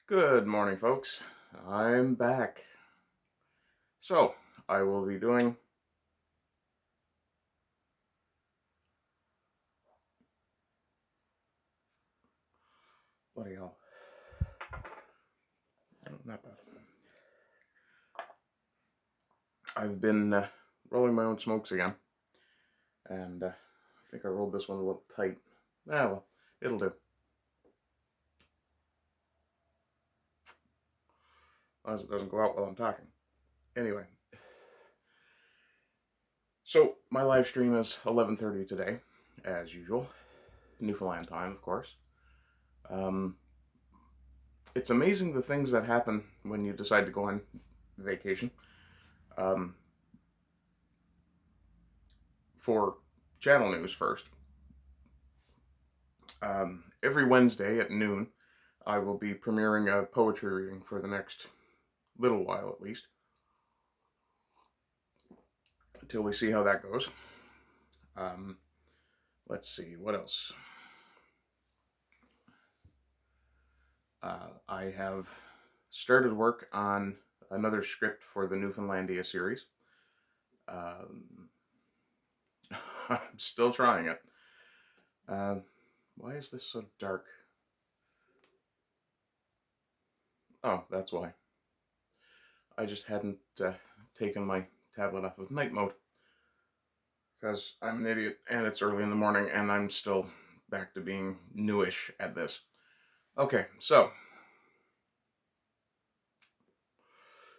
Good morning, folks. I'm back. So, I will be doing bloody hell. Not bad. I've been rolling my own smokes again, and I think I rolled this one a little tight. Ah, well, it'll do. As long as it doesn't go out while I'm talking. Anyway, so my live stream is 11:30 today, as usual. Newfoundland Time, of course. It's amazing the things that happen when you decide to go on vacation. For channel news first, every Wednesday at noon, I will be premiering a poetry reading for the next little while at least, until we see how that goes. Let's see, what else? I have started work on another script for the Newfoundlandia series. I'm still trying it. Why is this so dark? Oh, that's why. I just hadn't taken my tablet off of night mode, because I'm an idiot and it's early in the morning and I'm still back to being newish at this. Okay, so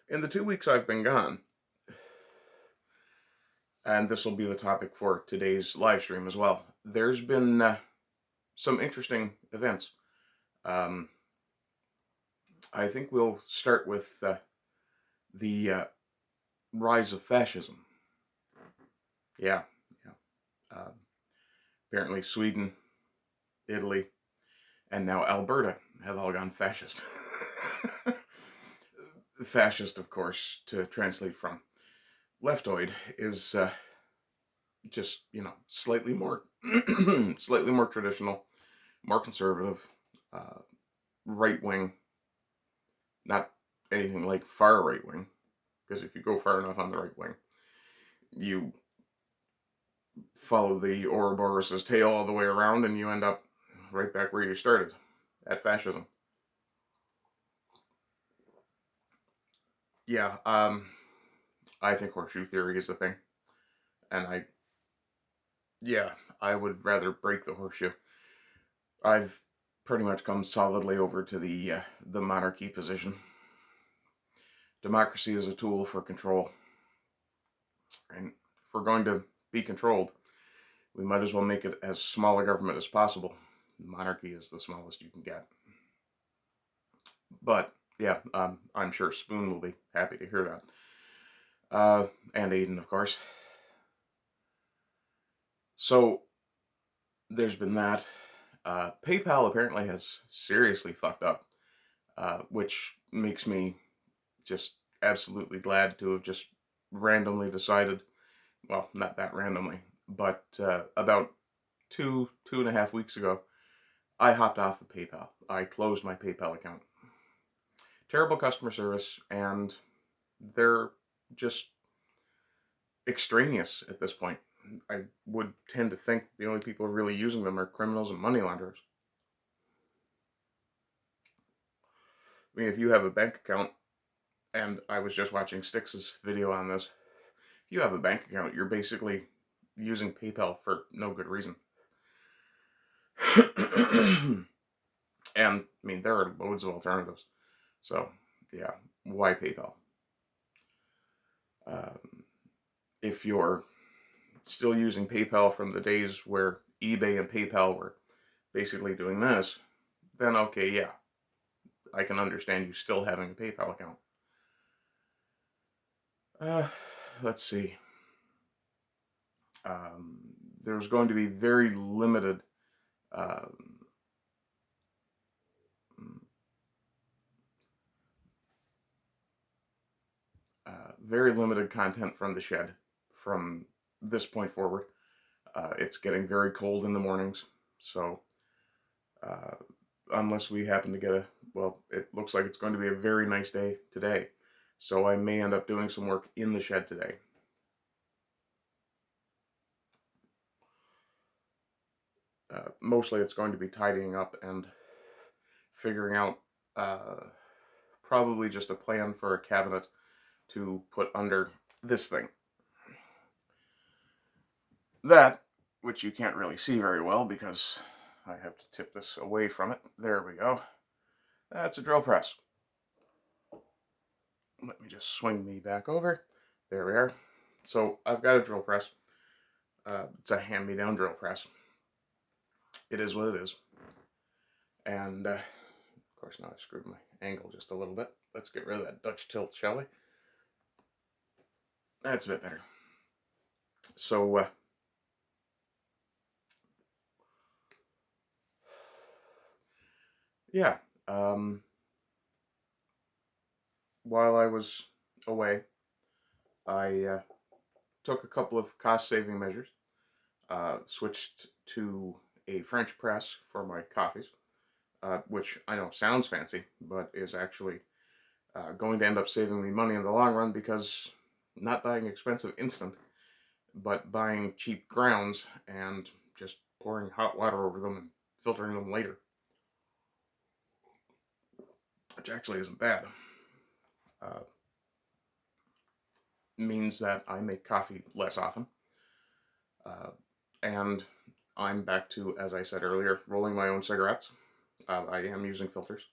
in the 2 weeks I've been gone, and this will be the topic for today's live stream as well, there's been some interesting events. I think we'll start with the rise of fascism. Yeah. Apparently Sweden, Italy, and now Alberta have all gone fascist. Fascist, of course, to translate from. Leftoid is just, slightly more slightly more traditional, more conservative, right wing. Not anything like far right wing, because if you go far enough on the right wing, you follow the Ouroboros' tail all the way around and you end up right back where you started, at fascism. Yeah, I think horseshoe theory is the thing. And I would rather break the horseshoe. I've pretty much come solidly over to the monarchy position. Democracy is a tool for control. And if we're going to be controlled, we might as well make it as small a government as possible. Monarchy is the smallest you can get. But, yeah, I'm sure Spoon will be happy to hear that. And Aiden, of course. So, there's been that. PayPal apparently has seriously fucked up, which makes me just absolutely glad to have just randomly decided, well, not that randomly, but about two and a half weeks ago, I hopped off of PayPal. I closed my PayPal account. Terrible customer service, and they're just extraneous at this point. I would tend to think the only people really using them are criminals and money launderers. I mean, if you have a bank account, and I was just watching Styx's video on this, if you have a bank account, you're basically using PayPal for no good reason. And, I mean, there are loads of alternatives. So, yeah, why PayPal? If you're still using PayPal from the days where eBay and PayPal were basically doing this, then okay, yeah, I can understand you still having a PayPal account. Let's see. There's going to be very limited content from the shed from this point forward. It's getting very cold in the mornings, so unless we happen to get well, it looks like it's going to be a very nice day today. So I may end up doing some work in the shed today. Mostly it's going to be tidying up and figuring out probably just a plan for a cabinet to put under this thing. That, which you can't really see very well because I have to tip this away from it. There we go. That's a drill press. Let me just swing me back over. There we are. So I've got a drill press. It's a hand-me-down drill press. It is what it is. And, of course, now I screwed my angle just a little bit. Let's get rid of that Dutch tilt, shall we? That's a bit better. So, yeah. While I was away, I took a couple of cost-saving measures. Switched to a French press for my coffees, which I know sounds fancy, but is actually going to end up saving me money in the long run because not buying expensive instant, but buying cheap grounds and just pouring hot water over them and filtering them later, which actually isn't bad. Means that I make coffee less often. And I'm back to, as I said earlier, rolling my own cigarettes. I am using filters.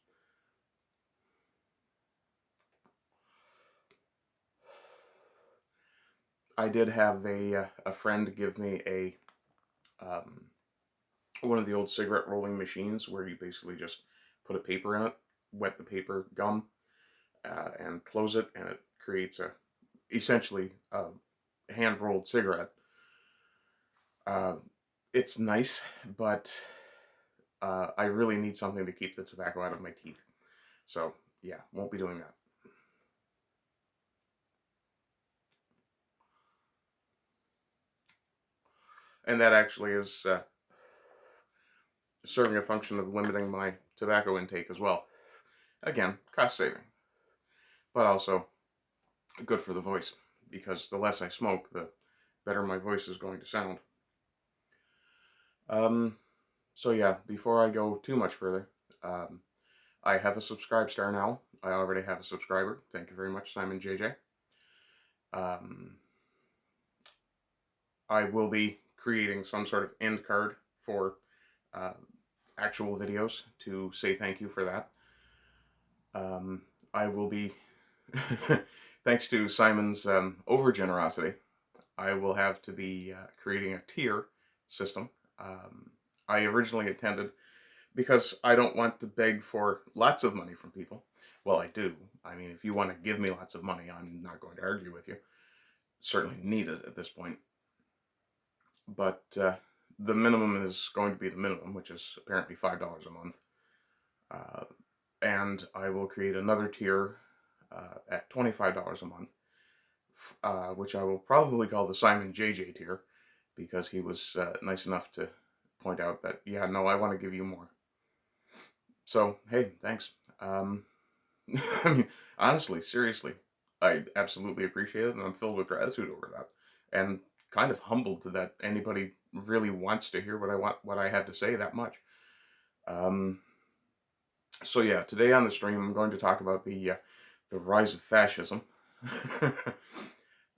I did have a friend give me a one of the old cigarette rolling machines where you basically just put a paper in it, wet the paper, gum, and close it, and it creates essentially a hand-rolled cigarette. It's nice, but I really need something to keep the tobacco out of my teeth. So, yeah, won't be doing that. And that actually is serving a function of limiting my tobacco intake as well. Again, cost saving, but also good for the voice, because the less I smoke, the better my voice is going to sound. So yeah, before I go too much further, I have a subscribe star now. I already have a subscriber. Thank you very much, Simon JJ. I will be creating some sort of end card for actual videos to say thank you for that. I will be, thanks to Simon's over generosity, I will have to be creating a tier system. I originally intended, because I don't want to beg for lots of money from people. Well, I do. I mean, if you want to give me lots of money, I'm not going to argue with you. Certainly need it at this point. But the minimum is going to be the minimum, which is apparently $5 a month. And I will create another tier at $25 a month, which I will probably call the Simon JJ tier, because he was nice enough to point out that, yeah, no, I want to give you more. So, hey, thanks. I mean, honestly, seriously, I absolutely appreciate it, and I'm filled with gratitude over that, and kind of humbled that anybody really wants to hear what I have to say that much. So yeah, today on the stream, I'm going to talk about the rise of fascism.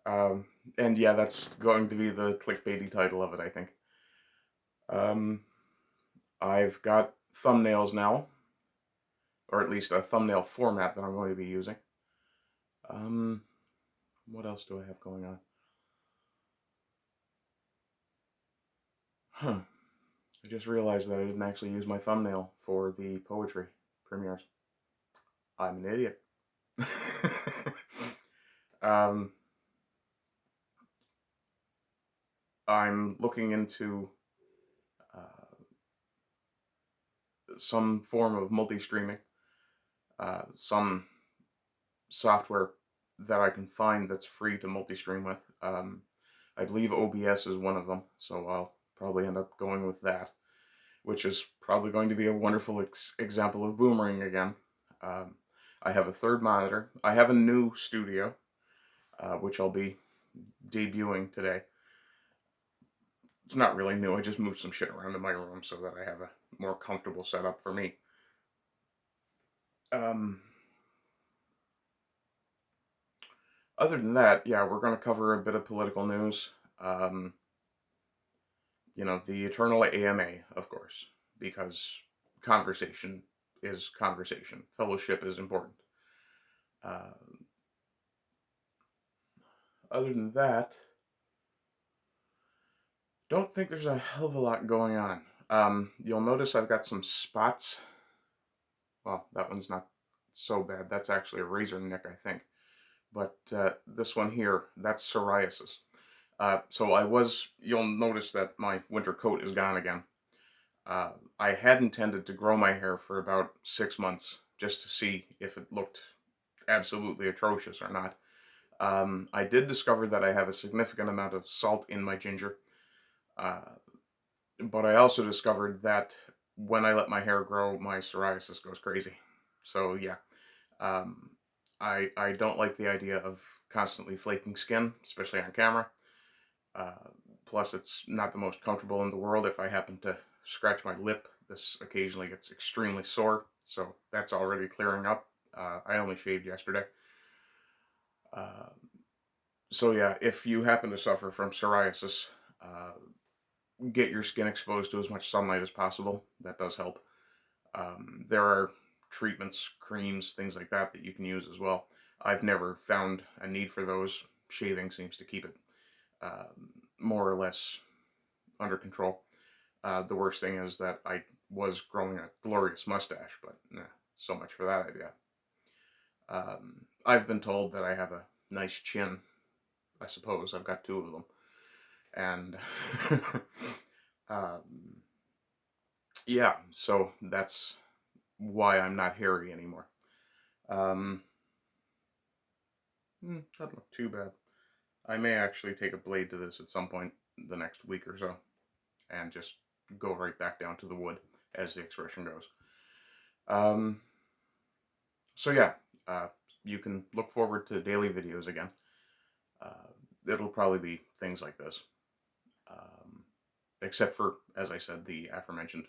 And yeah, that's going to be the clickbaity title of it, I think. I've got thumbnails now, or at least a thumbnail format that I'm going to be using. What else do I have going on? I just realized that I didn't actually use my thumbnail for the poetry premieres. I'm an idiot. I'm looking into some form of multi-streaming, some software that I can find that's free to multi-stream with. I believe OBS is one of them, so I'll probably end up going with that, which is probably going to be a wonderful example of boomerang again. I have a third monitor. I have a new studio, which I'll be debuting today. It's not really new. I just moved some shit around in my room so that I have a more comfortable setup for me. Other than that, yeah, we're going to cover a bit of political news. You know, the eternal AMA, of course, because conversation is conversation. Fellowship is important. Other than that, don't think there's a hell of a lot going on. You'll notice I've got some spots. Well, that one's not so bad. That's actually a razor nick, I think. But this one here, that's psoriasis. You'll notice that my winter coat is gone again. I had intended to grow my hair for about 6 months just to see if it looked absolutely atrocious or not. I did discover that I have a significant amount of salt in my ginger. But I also discovered that when I let my hair grow, my psoriasis goes crazy. So yeah, I don't like the idea of constantly flaking skin, especially on camera. Plus, it's not the most comfortable in the world. If I happen to scratch my lip, this occasionally gets extremely sore. So that's already clearing up. I only shaved yesterday. So yeah, if you happen to suffer from psoriasis, get your skin exposed to as much sunlight as possible. That does help. There are treatments, creams, things like that that you can use as well. I've never found a need for those. Shaving seems to keep it more or less under control. The worst thing is that I was growing a glorious mustache, but so much for that idea. I've been told that I have a nice chin. I suppose I've got 2 of them. And yeah, so that's why I'm not hairy anymore. Doesn't look too bad. I may actually take a blade to this at some point the next week or so and just go right back down to the wood, as the expression goes. So yeah, you can look forward to daily videos again. It'll probably be things like this. Except for, as I said, the aforementioned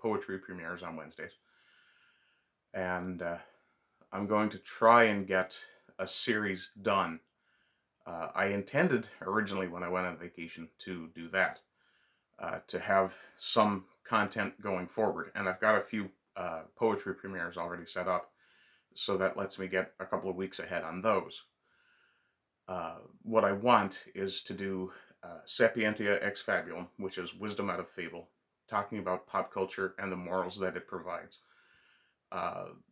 poetry premieres on Wednesdays. And I'm going to try and get a series done. I intended originally when I went on vacation to do that, to have some content going forward. And I've got a few poetry premieres already set up, so that lets me get a couple of weeks ahead on those. What I want is to do Sapientia ex Fabulum, which is wisdom out of fable, talking about pop culture and the morals that it provides.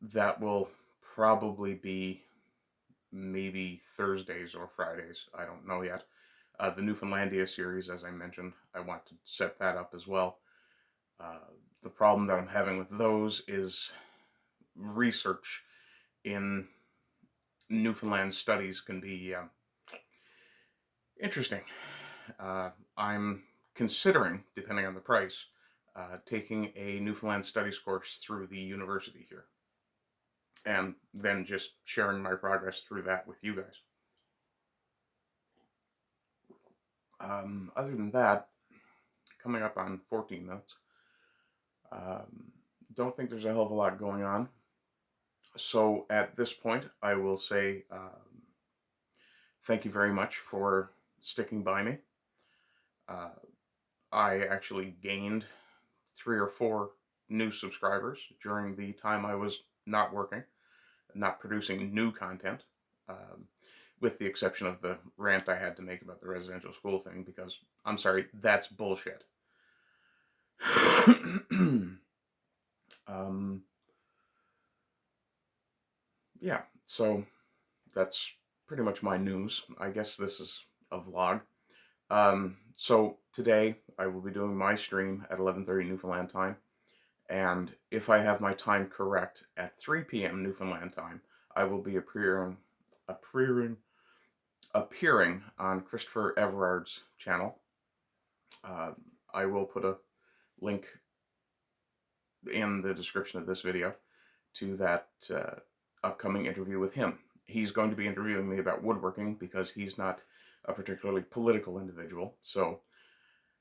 That will probably be maybe Thursdays or Fridays. I don't know yet. The Newfoundlandia series, as I mentioned, I want to set that up as well. The problem that I'm having with those is research in Newfoundland studies can be interesting. I'm considering, depending on the price, taking a Newfoundland studies course through the university here, and then just sharing my progress through that with you guys. Other than that, coming up on 14 minutes, don't think there's a hell of a lot going on. So at this point, I will say thank you very much for sticking by me. I actually gained 3 or 4 new subscribers during the time I was not working, not producing new content, with the exception of the rant I had to make about the residential school thing, because, I'm sorry, that's bullshit. Yeah, so that's pretty much my news. I guess this is a vlog. So today I will be doing my stream at 11:30 Newfoundland time, and if I have my time correct, at 3 p.m. Newfoundland time, I will be appearing on Christopher Everard's channel. I will put a link in the description of this video to that upcoming interview with him. He's going to be interviewing me about woodworking because he's not a particularly political individual. So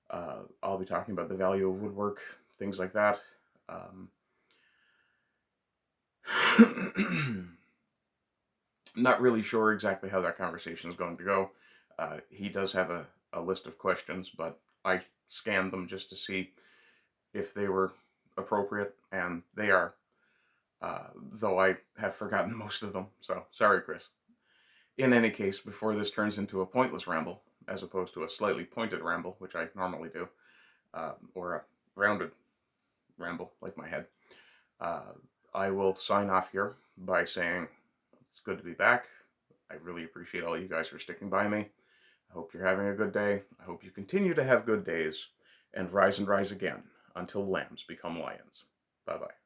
I'll be talking about the value of woodwork, things like that. Not really sure exactly how that conversation is going to go. He does have a list of questions, but I scanned them just to see if they were appropriate, and they are. Though I have forgotten most of them, so sorry, Chris. In any case, before this turns into a pointless ramble, as opposed to a slightly pointed ramble, which I normally do, or a rounded ramble, like my head, I will sign off here by saying it's good to be back. I really appreciate all you guys for sticking by me. I hope you're having a good day. I hope you continue to have good days, and rise again until lambs become lions. Bye-bye.